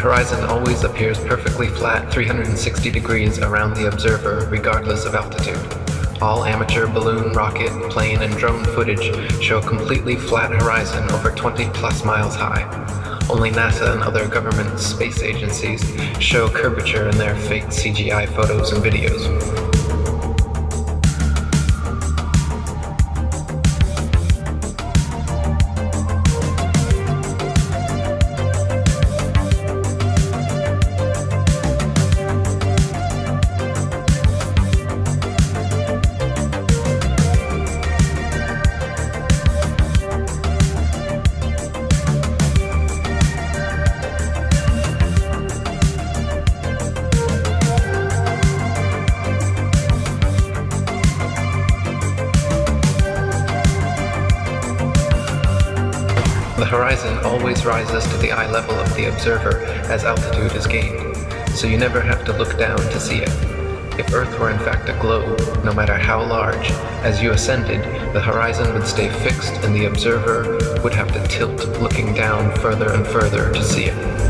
horizon always appears perfectly flat 360 degrees around the observer regardless of altitude. All amateur balloon, rocket, plane, and drone footage show a completely flat horizon over 20 plus miles high. Only NASA and other government space agencies show curvature in their fake CGI photos and videos. The horizon always rises to the eye level of the observer as altitude is gained, so you never have to look down to see it. If Earth were in fact a globe, no matter how large, as you ascended, the horizon would stay fixed and the observer would have to tilt, looking down further and further to see it.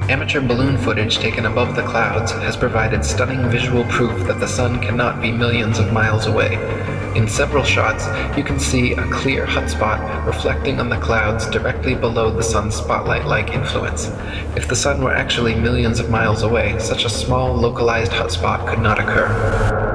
Amateur balloon footage taken above the clouds has provided stunning visual proof that the sun cannot be millions of miles away. In several shots, you can see a clear hotspot reflecting on the clouds directly below the sun's spotlight-like influence. If the sun were actually millions of miles away, such a small localized hotspot could not occur.